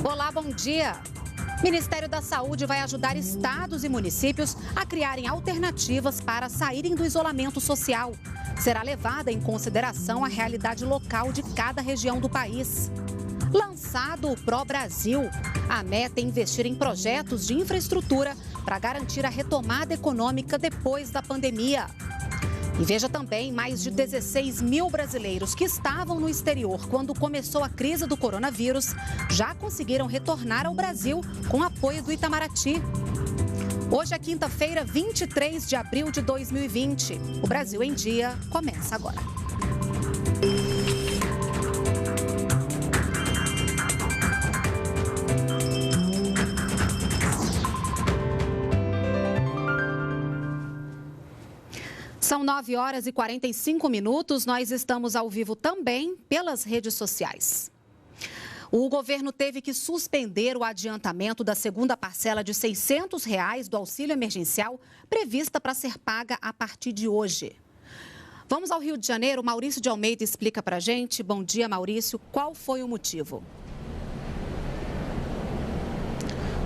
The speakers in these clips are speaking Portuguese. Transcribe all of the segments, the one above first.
Olá, bom dia. O Ministério da Saúde vai ajudar estados e municípios a criarem alternativas para saírem do isolamento social. Será levada em consideração a realidade local de cada região do país. Lançado o Pro Brasil, a meta é investir em projetos de infraestrutura para garantir a retomada econômica depois da pandemia. E veja também, mais de 16 mil brasileiros que estavam no exterior quando começou a crise do coronavírus já conseguiram retornar ao Brasil com apoio do Itamaraty. Hoje é quinta-feira, 23 de abril de 2020. O Brasil em Dia começa agora. São 9 horas e 45 minutos. Nós estamos ao vivo também pelas redes sociais. O governo teve que suspender o adiantamento da segunda parcela de R$ 600 do auxílio emergencial prevista para ser paga a partir de hoje. Vamos ao Rio de Janeiro. Maurício de Almeida explica para a gente. Bom dia, Maurício. Qual foi o motivo?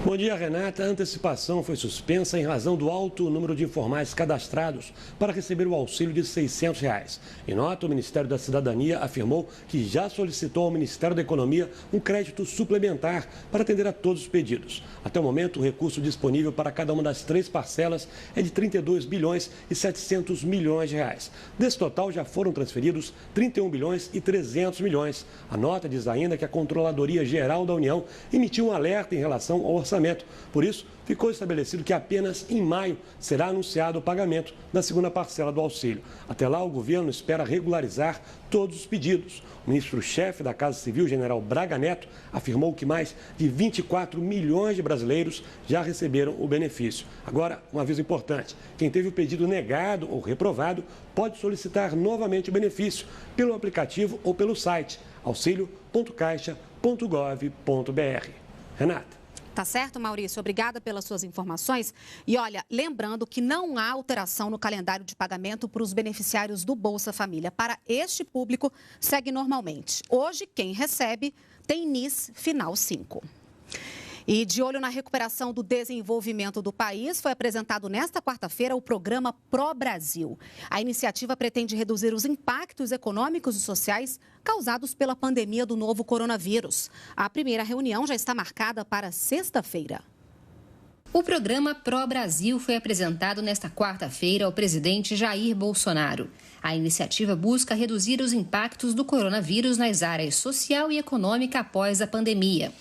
Bom dia, Renata. A antecipação foi suspensa em razão do alto número de informais cadastrados para receber o auxílio de R$ 600. Em nota, o Ministério da Cidadania afirmou que já solicitou ao Ministério da Economia um crédito suplementar para atender a todos os pedidos. Até o momento, o recurso disponível para cada uma das 3 parcelas é de 32 bilhões e 700 milhões de reais. Desse total, já foram transferidos 31 bilhões e 300 milhões. A nota diz ainda que a Controladoria Geral da União emitiu um alerta em relação ao orçamento. Por isso, ficou estabelecido que apenas em maio será anunciado o pagamento da segunda parcela do auxílio. Até lá, o governo espera regularizar todos os pedidos. O ministro-chefe da Casa Civil, general Braga Neto, afirmou que mais de 24 milhões de brasileiros já receberam o benefício. Agora, um aviso importante: quem teve o pedido negado ou reprovado pode solicitar novamente o benefício pelo aplicativo ou pelo site auxilio.caixa.gov.br. Renata. Tá certo, Maurício. Obrigada pelas suas informações. E olha, lembrando que não há alteração no calendário de pagamento para os beneficiários do Bolsa Família. Para este público, segue normalmente. Hoje, quem recebe tem NIS final 5. E de olho na recuperação do desenvolvimento do país, foi apresentado nesta quarta-feira o programa Pro Brasil. A iniciativa pretende reduzir os impactos econômicos e sociais causados pela pandemia do novo coronavírus. A primeira reunião já está marcada para sexta-feira. O programa Pro Brasil foi apresentado nesta quarta-feira ao presidente Jair Bolsonaro. A iniciativa busca reduzir os impactos do coronavírus nas áreas social e econômica após a pandemia.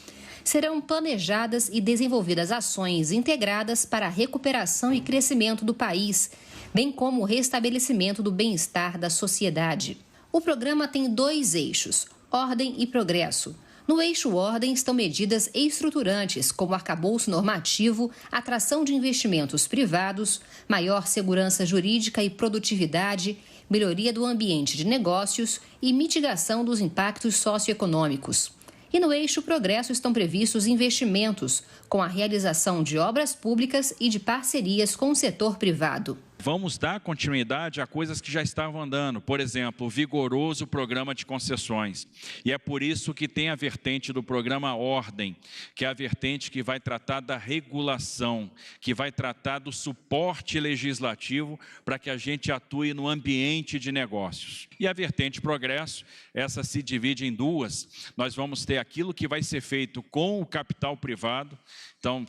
Serão planejadas e desenvolvidas ações integradas para a recuperação e crescimento do país, bem como o restabelecimento do bem-estar da sociedade. O programa tem 2 eixos, ordem e progresso. No eixo ordem estão medidas estruturantes, como arcabouço normativo, atração de investimentos privados, maior segurança jurídica e produtividade, melhoria do ambiente de negócios e mitigação dos impactos socioeconômicos. E no eixo progresso estão previstos investimentos, com a realização de obras públicas e de parcerias com o setor privado. Vamos dar continuidade a coisas que já estavam andando, por exemplo, o vigoroso programa de concessões. E é por isso que tem a vertente do programa Ordem, que é a vertente que vai tratar da regulação, que vai tratar do suporte legislativo para que a gente atue no ambiente de negócios. E a vertente Progresso, essa se divide em 2. Nós vamos ter aquilo que vai ser feito com o capital privado, então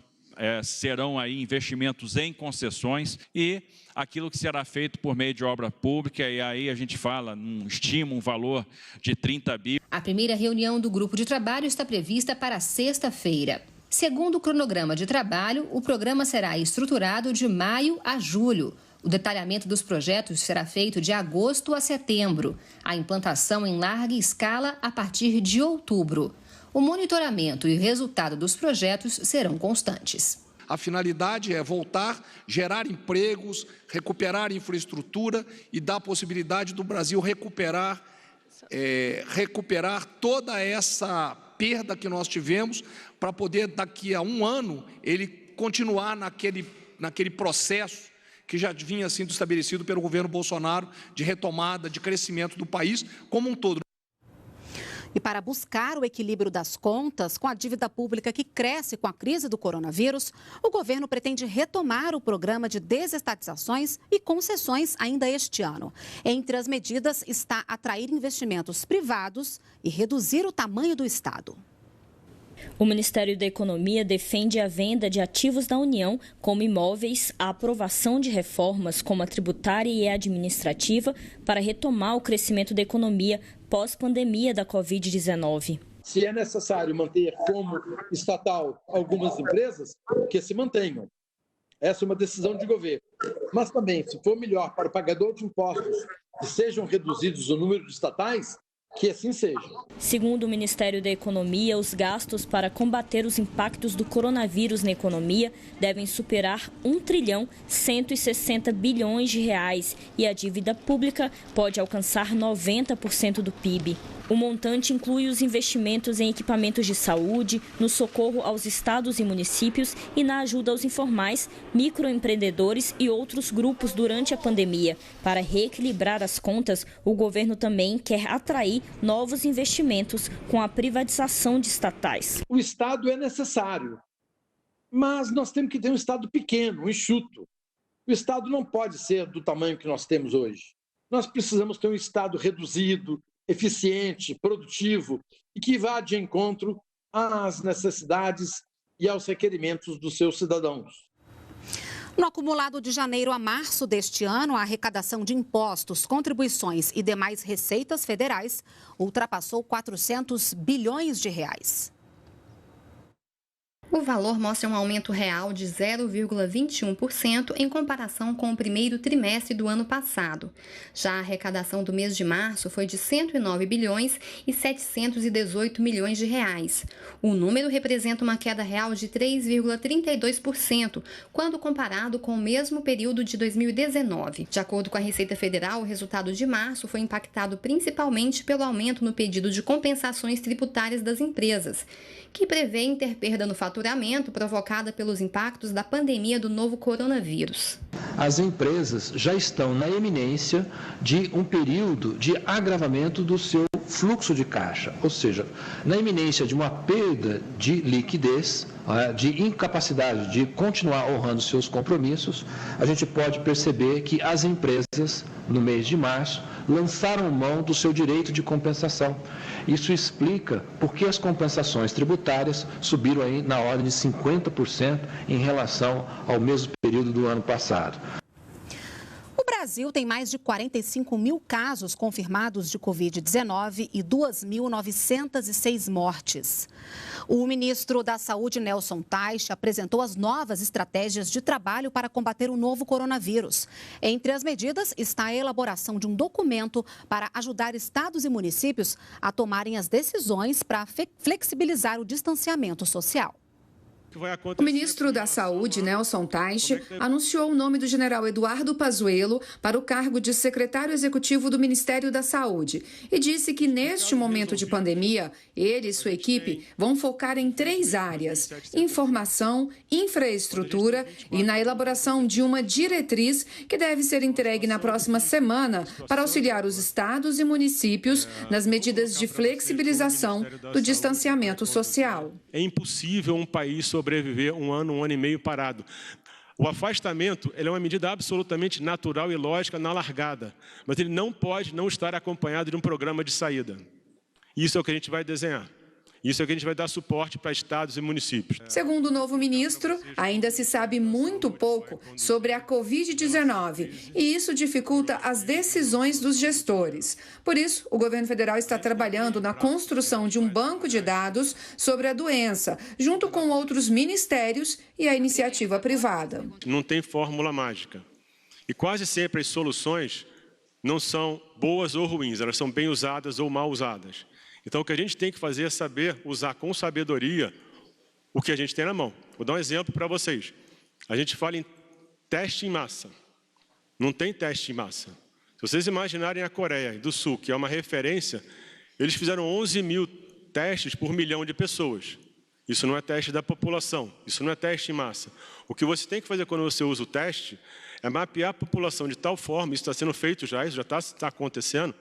serão aí investimentos em concessões e aquilo que será feito por meio de obra pública, e aí a gente fala, estima um valor de 30 bi. A primeira reunião do grupo de trabalho está prevista para sexta-feira. Segundo o cronograma de trabalho, o programa será estruturado de maio a julho. O detalhamento dos projetos será feito de agosto a setembro. A implantação em larga escala a partir de outubro. O monitoramento e o resultado dos projetos serão constantes. A finalidade é voltar, gerar empregos, recuperar infraestrutura e dar a possibilidade do Brasil recuperar toda essa perda que nós tivemos para poder, daqui a um ano, ele continuar naquele processo que já vinha sendo estabelecido pelo governo Bolsonaro de retomada, de crescimento do país como um todo. E para buscar o equilíbrio das contas com a dívida pública que cresce com a crise do coronavírus, o governo pretende retomar o programa de desestatizações e concessões ainda este ano. Entre as medidas está atrair investimentos privados e reduzir o tamanho do Estado. O Ministério da Economia defende a venda de ativos da União, como imóveis, a aprovação de reformas como a tributária e a administrativa, para retomar o crescimento da economia pós-pandemia da Covid-19. Se é necessário manter como estatal algumas empresas, que se mantenham. Essa é uma decisão de governo. Mas também, se for melhor para o pagador de impostos que sejam reduzidos o número de estatais, que assim seja. Segundo o Ministério da Economia, os gastos para combater os impactos do coronavírus na economia devem superar 1,160 bilhões de reais e a dívida pública pode alcançar 90% do PIB. O montante inclui os investimentos em equipamentos de saúde, no socorro aos estados e municípios e na ajuda aos informais, microempreendedores e outros grupos durante a pandemia. Para reequilibrar as contas, o governo também quer atrair novos investimentos com a privatização de estatais. O Estado é necessário, mas nós temos que ter um Estado pequeno, enxuto. O Estado não pode ser do tamanho que nós temos hoje. Nós precisamos ter um Estado reduzido, eficiente, produtivo e que vá de encontro às necessidades e aos requerimentos dos seus cidadãos. No acumulado de janeiro a março deste ano, a arrecadação de impostos, contribuições e demais receitas federais ultrapassou 400 bilhões de reais. O valor mostra um aumento real de 0,21% em comparação com o primeiro trimestre do ano passado. Já a arrecadação do mês de março foi de 109 bilhões e 718 milhões de reais. O número representa uma queda real de 3,32%, quando comparado com o mesmo período de 2019. De acordo com a Receita Federal, o resultado de março foi impactado principalmente pelo aumento no pedido de compensações tributárias das empresas, que prevêem ter perda no faturamento provocada pelos impactos da pandemia do novo coronavírus. As empresas já estão na iminência de um período de agravamento do seu fluxo de caixa, ou seja, na iminência de uma perda de liquidez, de incapacidade de continuar honrando seus compromissos. A gente pode perceber que as empresas, no mês de março, lançaram mão do seu direito de compensação. Isso explica por que as compensações tributárias subiram aí na ordem de 50% em relação ao mesmo período do ano passado. O Brasil tem mais de 45 mil casos confirmados de Covid-19 e 2.906 mortes. O ministro da Saúde, Nelson Teich, apresentou as novas estratégias de trabalho para combater o novo coronavírus. Entre as medidas está a elaboração de um documento para ajudar estados e municípios a tomarem as decisões para flexibilizar o distanciamento social. O ministro da Saúde, Nelson Teich, anunciou o nome do general Eduardo Pazuello para o cargo de secretário executivo do Ministério da Saúde e disse que, neste momento de pandemia, ele e sua equipe vão focar em 3 áreas: informação, infraestrutura e na elaboração de uma diretriz que deve ser entregue na próxima semana para auxiliar os estados e municípios nas medidas de flexibilização do distanciamento social. É impossível um país sobreviver um ano e meio parado. O afastamento é uma medida absolutamente natural e lógica na largada, mas ele não pode não estar acompanhado de um programa de saída. Isso é o que a gente vai desenhar. Isso é o que a gente vai dar suporte para estados e municípios. Segundo o novo ministro, ainda se sabe muito pouco sobre a Covid-19 e isso dificulta as decisões dos gestores. Por isso, o governo federal está trabalhando na construção de um banco de dados sobre a doença, junto com outros ministérios e a iniciativa privada. Não tem fórmula mágica. E quase sempre as soluções não são boas ou ruins, elas são bem usadas ou mal usadas. Então, o que a gente tem que fazer é saber usar com sabedoria o que a gente tem na mão. Vou dar um exemplo para vocês. A gente fala em teste em massa. Não tem teste em massa. Se vocês imaginarem a Coreia do Sul, que é uma referência, eles fizeram 11 mil testes por milhão de pessoas. Isso não é teste da população, isso não é teste em massa. O que você tem que fazer quando você usa o teste é mapear a população de tal forma, isso está sendo feito já, isso já está acontecendo,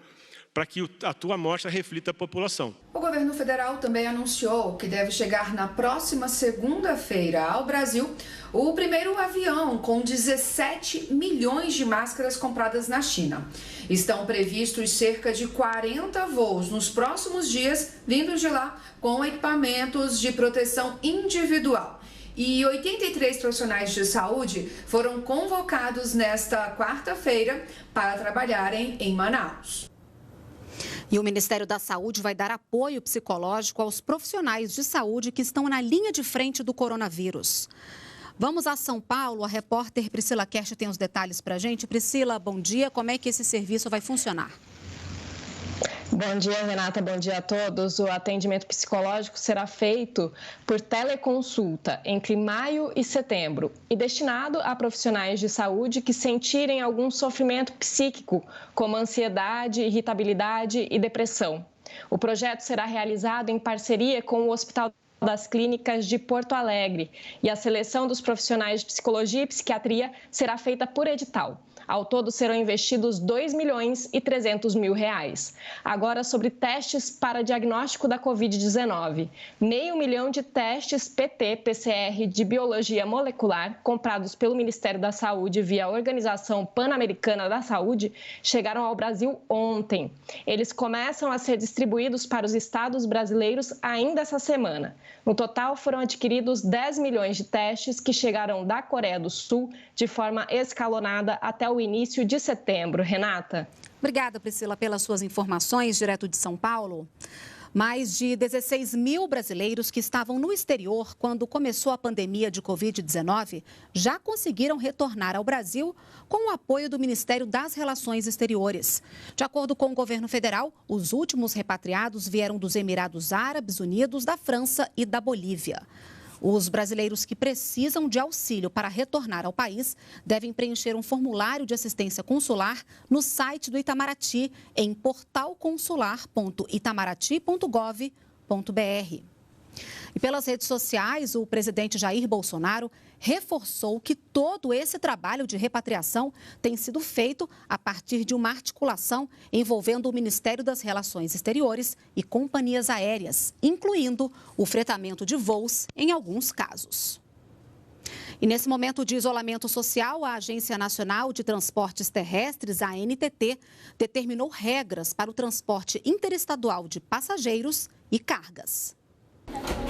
para que a tua amostra reflita a população. O governo federal também anunciou que deve chegar na próxima segunda-feira ao Brasil o primeiro avião com 17 milhões de máscaras compradas na China. Estão previstos cerca de 40 voos nos próximos dias, vindos de lá com equipamentos de proteção individual. E 83 profissionais de saúde foram convocados nesta quarta-feira para trabalharem em Manaus. E o Ministério da Saúde vai dar apoio psicológico aos profissionais de saúde que estão na linha de frente do coronavírus. Vamos a São Paulo, a repórter Priscila Kersh tem os detalhes para a gente. Priscila, bom dia. Como é que esse serviço vai funcionar? Bom dia, Renata. Bom dia a todos. O atendimento psicológico será feito por teleconsulta entre maio e setembro e destinado a profissionais de saúde que sentirem algum sofrimento psíquico, como ansiedade, irritabilidade e depressão. O projeto será realizado em parceria com o Hospital das Clínicas de Porto Alegre e a seleção dos profissionais de psicologia e psiquiatria será feita por edital. Ao todo, serão investidos R$ 2.300.000. Agora, sobre testes para diagnóstico da Covid-19. 500 mil de testes PT-PCR de biologia molecular comprados pelo Ministério da Saúde via Organização Pan-Americana da Saúde chegaram ao Brasil ontem. Eles começam a ser distribuídos para os estados brasileiros ainda essa semana. No total, foram adquiridos 10 milhões de testes que chegaram da Coreia do Sul de forma escalonada até o início de setembro. Renata. Obrigada, Priscila, pelas suas informações, direto de São Paulo. Mais de 16 mil brasileiros que estavam no exterior quando começou a pandemia de Covid-19 já conseguiram retornar ao Brasil com o apoio do Ministério das Relações Exteriores. De acordo com o governo federal, os últimos repatriados vieram dos Emirados Árabes Unidos, da França e da Bolívia. Os brasileiros que precisam de auxílio para retornar ao país devem preencher um formulário de assistência consular no site do Itamaraty, em portalconsular.itamaraty.gov.br. E pelas redes sociais, o presidente Jair Bolsonaro reforçou que todo esse trabalho de repatriação tem sido feito a partir de uma articulação envolvendo o Ministério das Relações Exteriores e companhias aéreas, incluindo o fretamento de voos em alguns casos. E nesse momento de isolamento social, a Agência Nacional de Transportes Terrestres, a ANTT, determinou regras para o transporte interestadual de passageiros e cargas.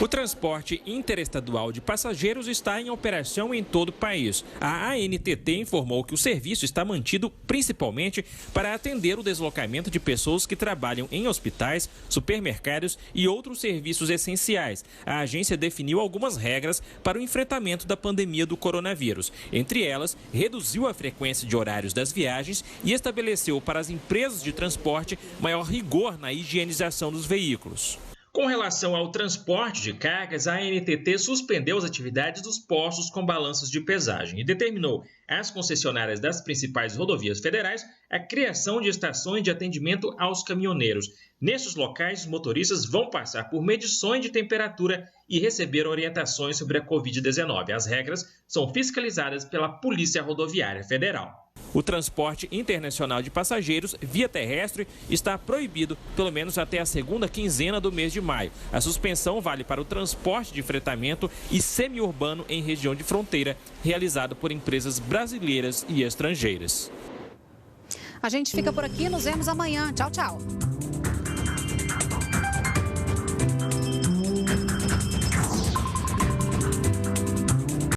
O transporte interestadual de passageiros está em operação em todo o país. A ANTT informou que o serviço está mantido principalmente para atender o deslocamento de pessoas que trabalham em hospitais, supermercados e outros serviços essenciais. A agência definiu algumas regras para o enfrentamento da pandemia do coronavírus. Entre elas, reduziu a frequência de horários das viagens e estabeleceu para as empresas de transporte maior rigor na higienização dos veículos. Com relação ao transporte de cargas, a ANTT suspendeu as atividades dos postos com balanços de pesagem e determinou às concessionárias das principais rodovias federais a criação de estações de atendimento aos caminhoneiros. Nesses locais, os motoristas vão passar por medições de temperatura e receber orientações sobre a Covid-19. As regras são fiscalizadas pela Polícia Rodoviária Federal. O transporte internacional de passageiros via terrestre está proibido pelo menos até a segunda quinzena do mês de maio. A suspensão vale para o transporte de fretamento e semiurbano em região de fronteira, realizado por empresas brasileiras e estrangeiras. A gente fica por aqui, nos vemos amanhã. Tchau, tchau.